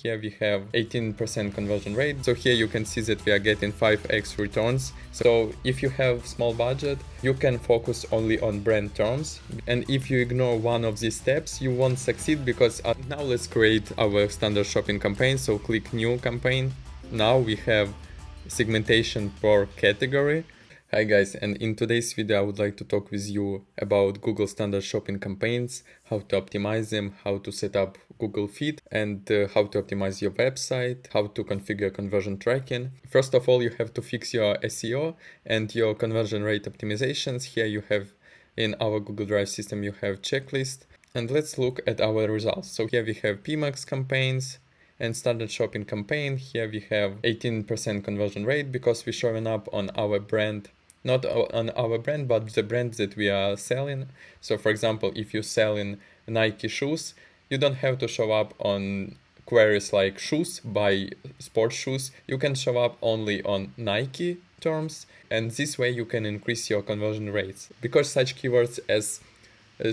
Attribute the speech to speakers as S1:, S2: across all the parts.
S1: here we have 18% conversion rate. So here you can see that we are getting 5x returns. So if you have small budget, you can focus only on brand terms. And if you ignore one of these steps, you won't succeed, because now let's create our standard shopping campaign. So click new campaign. Now we have segmentation per category. Hi guys, and in today's video I would like to talk with you about Google standard shopping campaigns, how to optimize them, how to set up Google Feed, and how to optimize your website, how to configure conversion tracking. First of all, you have to fix your SEO and your conversion rate optimizations. Here you have, in our Google Drive system, you have checklist. And let's look at our results. So here we have PMax campaigns and standard shopping campaign. Here we have 18% conversion rate because we're showing up on our brand. Not on our brand, but the brand that we are selling. So for example, if you're selling Nike shoes, you don't have to show up on queries like shoes, buy sports shoes. You can show up only on Nike terms, and this way you can increase your conversion rates. Because such keywords as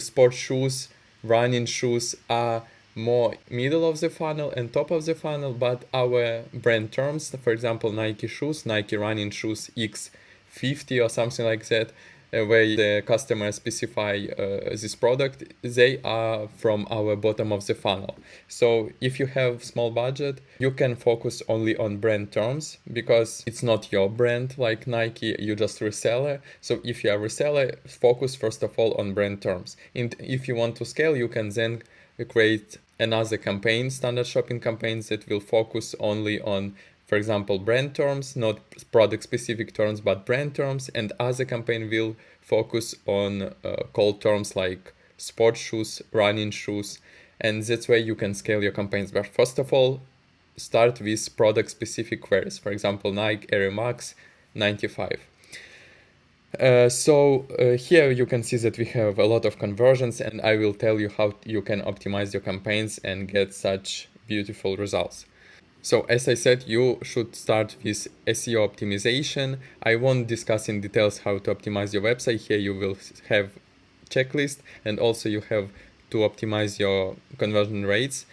S1: sports shoes, running shoes are more middle of the funnel and top of the funnel, but our brand terms, for example, Nike shoes, Nike running shoes X50 or something like that, where the customer specify this product, they are from our bottom of the funnel. So if you have small budget, you can focus only on brand terms, because it's not your brand like Nike, you just reseller. So if you are reseller, focus first of all on brand terms. And if you want to scale, you can then create another campaign, standard shopping campaigns, that will focus only on, for example, brand terms, not product specific terms, but brand terms. And other campaign will focus on call terms like sports shoes, running shoes. And that's where you can scale your campaigns. But first of all, start with product specific queries. For example, Nike Air Max 95. Here you can see that we have a lot of conversions, and I will tell you how you can optimize your campaigns and get such beautiful results. So as I said, you should start with SEO optimization. I won't discuss in details how to optimize your website. Here you will have checklist, and also you have to optimize your conversion rates,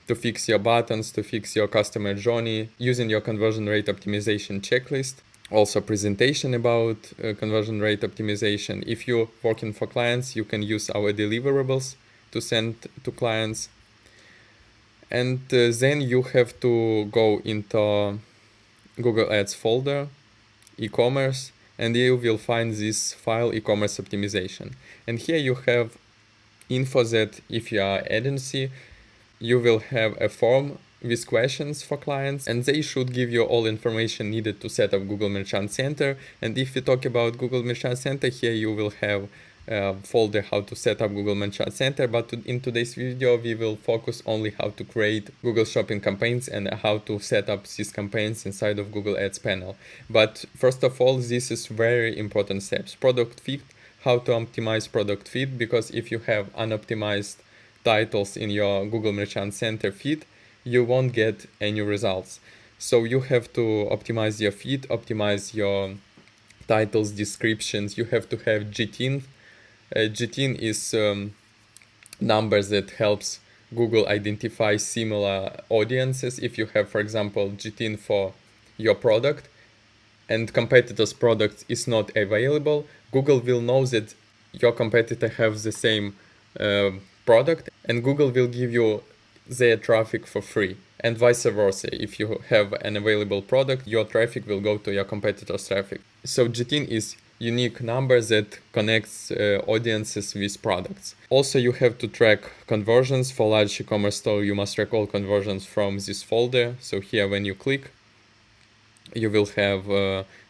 S1: to fix your buttons, to fix your customer journey using your conversion rate optimization checklist. Also presentation about conversion rate optimization. If you're working for clients, you can use our deliverables to send to clients. And then you have to go into Google Ads folder, e-commerce, and you will find this file, e-commerce optimization. And here you have info that if you are agency, you will have a form with questions for clients, and they should give you all information needed to set up Google Merchant Center. And if you talk about Google Merchant Center, here you will have a folder how to set up Google Merchant Center. But in today's video, we will focus only how to create Google Shopping campaigns and how to set up these campaigns inside of Google Ads panel. But first of all, this is very important steps. Product feed, how to optimize product feed, because if you have unoptimized titles in your Google Merchant Center feed, you won't get any results. So you have to optimize your feed, optimize your titles, descriptions. You have to have GTIN. GTIN is numbers that helps Google identify similar audiences. If you have, for example, GTIN for your product and competitor's product is not available, Google will know that your competitor has the same product, and Google will give you their traffic for free, and vice versa. If you have an available product, your traffic will go to your competitor's traffic. So GTIN is unique number that connects audiences with products. Also, you have to track conversions. For large e-commerce store, you must track all conversions from this folder. So here, when you click, you will have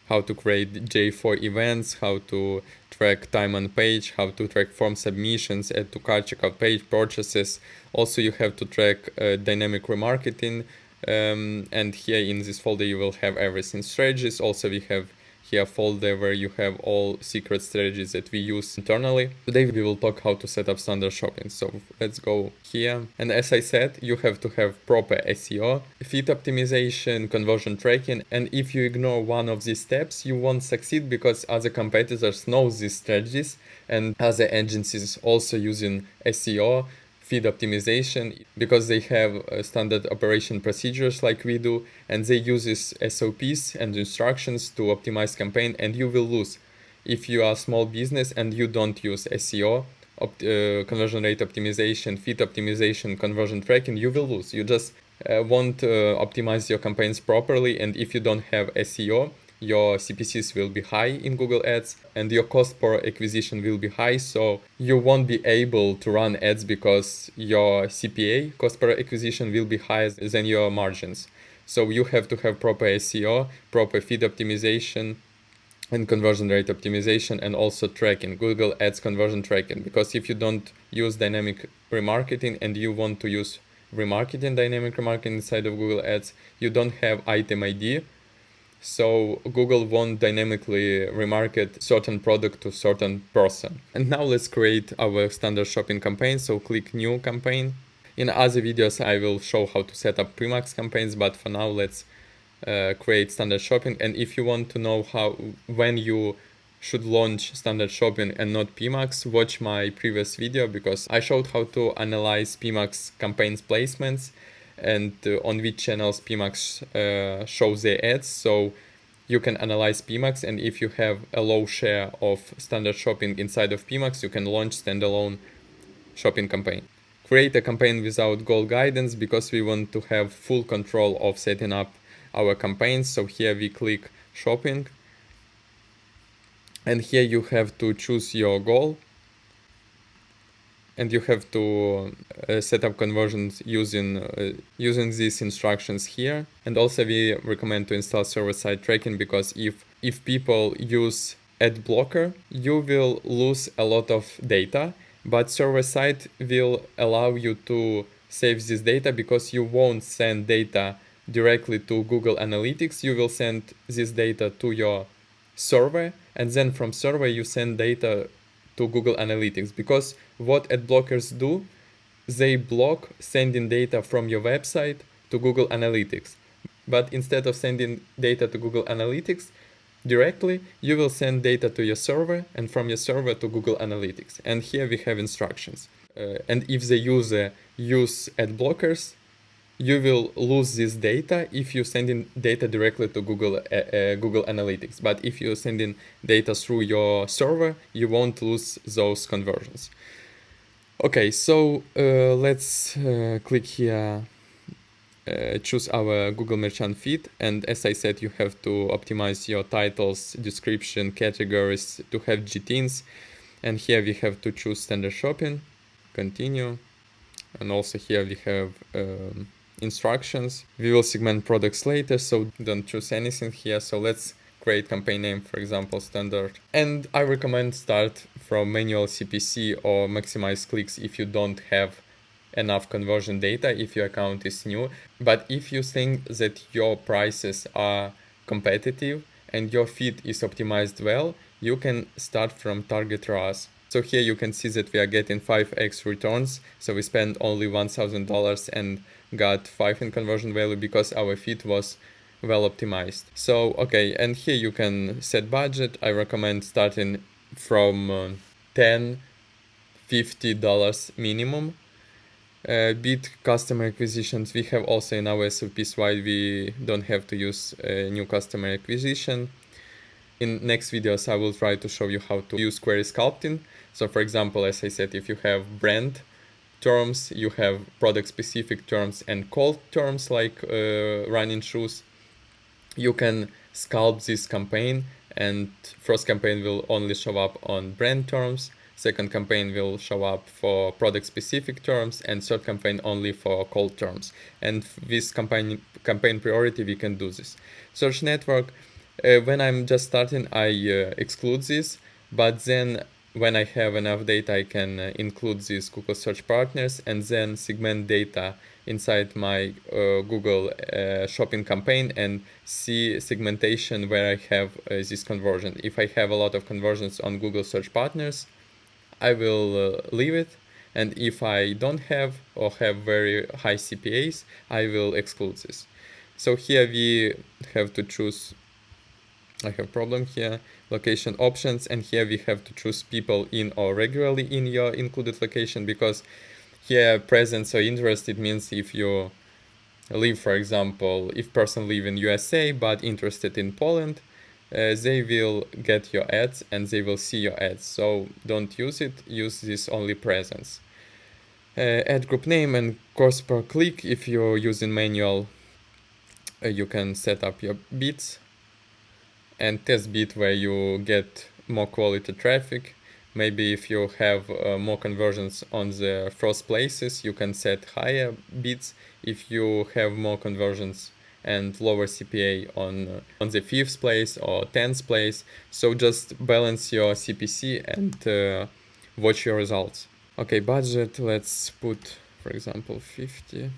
S1: how to create J4 events, how to track time on page, how to track form submissions, add to cart, checkout page, purchases. Also, you have to track dynamic remarketing. And here in this folder, you will have everything. Strategies. Also, we have here a folder where you have all secret strategies that we use internally. Today we will talk how to set up standard shopping. So let's go here. And as I said, you have to have proper SEO, feed optimization, conversion tracking. And if you ignore one of these steps, you won't succeed, because other competitors know these strategies, and other agencies also using SEO, feed optimization because they have standard operation procedures like we do, and they use these SOPs and instructions to optimize campaign, and you will lose. If you are a small business and you don't use SEO, conversion rate optimization, feed optimization, conversion tracking, you will lose. You just won't optimize your campaigns properly, and if you don't have SEO, your CPCs will be high in Google Ads and your cost per acquisition will be high, so you won't be able to run ads because your CPA, cost per acquisition, will be higher than your margins. So you have to have proper SEO, proper feed optimization, and conversion rate optimization, and also tracking, Google Ads conversion tracking. Because if you don't use dynamic remarketing and you want to use remarketing, dynamic remarketing inside of Google Ads, you don't have item ID. So Google won't dynamically remarket certain product to certain person. And now let's create our standard shopping campaign. So click new campaign. In other videos, I will show how to set up PMax campaigns, but for now, let's create standard shopping. And if you want to know when you should launch standard shopping and not PMax, watch my previous video, because I showed how to analyze PMax campaigns placements and on which channels PMax shows their ads. So you can analyze PMax, and if you have a low share of standard shopping inside of PMax, you can launch standalone shopping campaign. Create a campaign without goal guidance, because we want to have full control of setting up our campaigns. So here we click shopping, and here you have to choose your goal, and you have to set up conversions using these instructions here. And also we recommend to install server-side tracking, because if people use ad blocker, you will lose a lot of data, but server-side will allow you to save this data, because you won't send data directly to Google Analytics. You will send this data to your server, and then from server you send data to Google Analytics. Because what ad blockers do, they block sending data from your website to Google Analytics. But instead of sending data to Google Analytics directly, you will send data to your server, and from your server to Google Analytics. And here we have instructions. And if the user use ad blockers, you will lose this data if you're sending data directly to Google Analytics. But if you're sending data through your server, you won't lose those conversions. Okay, so let's click here, choose our Google Merchant feed. And as I said, you have to optimize your titles, description, categories to have GTINs. And here we have to choose standard shopping, continue. And also here we have instructions. We will segment products later, so don't choose anything here. So let's create campaign name, for example, standard. And I recommend start from manual CPC or maximize clicks if you don't have enough conversion data, if your account is new. But if you think that your prices are competitive and your feed is optimized well, you can start from target ROAS. So here you can see that we are getting 5x returns. So we spent only $1,000 and got 5 in conversion value because our feed was well optimized. So, okay, and here you can set budget. I recommend starting from $10, $50 minimum. Bid customer acquisitions, we have also in our SOPs why we don't have to use new customer acquisition. In next videos, I will try to show you how to use query sculpting. So for example, as I said, if you have brand terms, you have product specific terms and cold terms like running shoes, you can sculpt this campaign, and first campaign will only show up on brand terms, second campaign will show up for product specific terms, and third campaign only for cold terms. And with campaign priority, we can do this. Search network, when I'm just starting, I exclude this, but then when I have enough data, I can include these Google search partners and then segment data inside my Google shopping campaign and see segmentation where I have this conversion. If I have a lot of conversions on Google search partners, I will leave it. And if I don't have or have very high CPAs, I will exclude this. So here we have to choose, I have problem here, location options, and here we have to choose people in or regularly in your included location, because Here, presence or interest, it means if you live, for example, if person live in USA but interested in Poland, they will get your ads and they will see your ads. So don't use it, use this only presence. Ad group name and cost per click. If you're using manual, you can set up your bits and test bit where you get more quality traffic. Maybe if you have more conversions on the first places, you can set higher bits. If you have more conversions and lower CPA on the 5th place or 10th place, so just balance your CPC and watch your results. Okay, budget, let's put, for example, 50,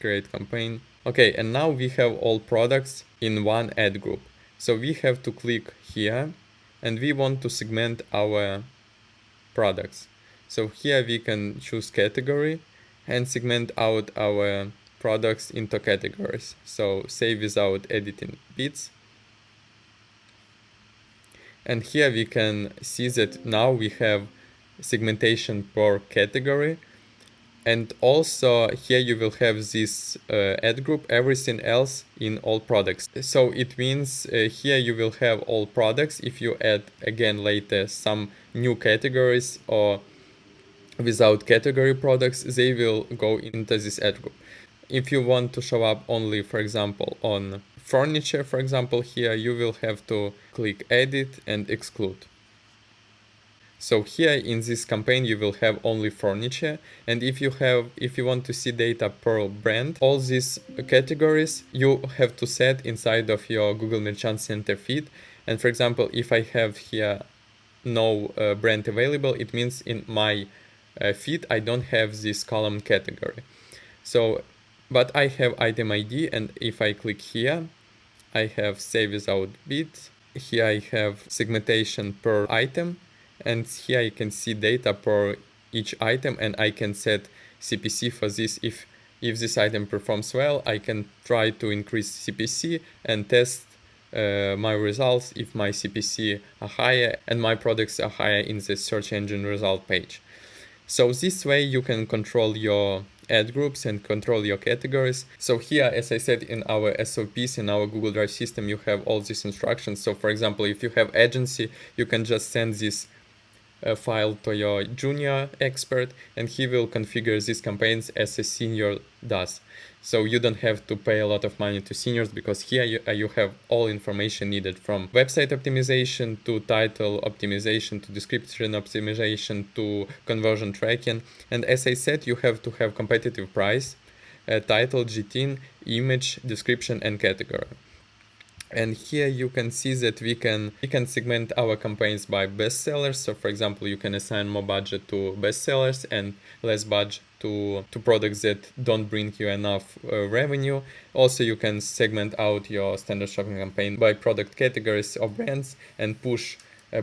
S1: create campaign. Okay, and now we have all products in one ad group. So we have to click here and we want to segment our products. So here we can choose category and segment out our products into categories. So save without editing bits. And here we can see that now we have segmentation per category. And also here you will have this ad group, everything else in all products. So it means here you will have all products. If you add again later some new categories or without category products, they will go into this ad group. If you want to show up only, for example, on furniture, for example, here you will have to click edit and exclude. So here in this campaign you will have only furniture, and if you want to see data per brand, all these categories you have to set inside of your Google Merchant Center feed. And for example, if I have here no brand available, it means in my feed I don't have this column category. So, but I have item ID, and if I click here, I have save without bit. Here I have segmentation per item. And here you can see data per each item, and I can set CPC for this. If this item performs well, I can try to increase CPC and test my results if my CPC are higher and my products are higher in the search engine result page. So this way you can control your ad groups and control your categories. So here, as I said, in our SOPs, in our Google Drive system, you have all these instructions. So for example, if you have agency, you can just send this file to your junior expert and he will configure these campaigns as a senior does. So you don't have to pay a lot of money to seniors, because here you have all information needed, from website optimization to title optimization to description optimization to conversion tracking. And as I said, you have to have competitive price, title, GTIN, image, description and category. And here you can see that we can segment our campaigns by bestsellers. So for example, you can assign more budget to bestsellers and less budget to products that don't bring you enough revenue. Also, you can segment out your standard shopping campaign by product categories or brands and push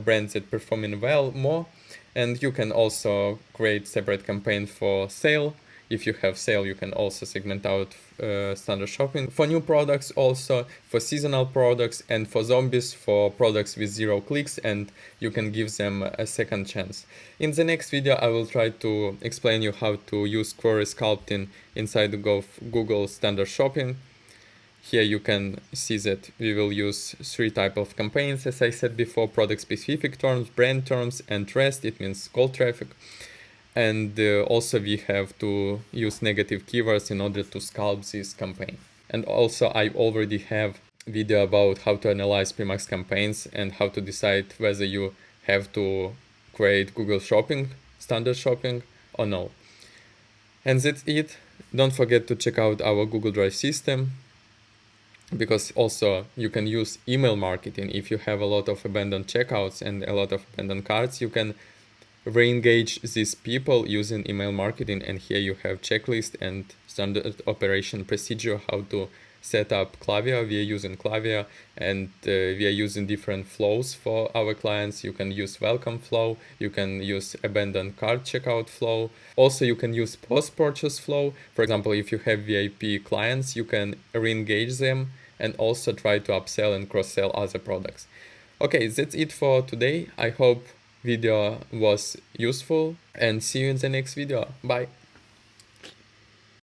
S1: brands that performing well more. And you can also create separate campaign for sale. If you have sale, you can also segment out standard shopping for new products, also for seasonal products, and for zombies, for products with 0 clicks, and you can give them a second chance. In the next video, I will try to explain you how to use query sculpting inside the Google standard shopping. Here you can see that we will use 3 types of campaigns, as I said before: product specific terms, brand terms, and REST, it means cold traffic. And also we have to use negative keywords in order to sculpt this campaign. And also I already have video about how to analyze PMax campaigns and how to decide whether you have to create Google Shopping, standard shopping or no. And that's it. Don't forget to check out our Google Drive system, because also you can use email marketing. If you have a lot of abandoned checkouts and a lot of abandoned carts, you can re-engage these people using email marketing. And here you have checklist and standard operation procedure, how to set up Klaviyo. We are using Klaviyo, and we are using different flows for our clients. You can use welcome flow, you can use abandoned cart checkout flow. Also you can use post-purchase flow. For example, if you have VIP clients, you can re-engage them and also try to upsell and cross-sell other products. Okay, that's it for today. I hope video was useful, and see you in the next video. Bye.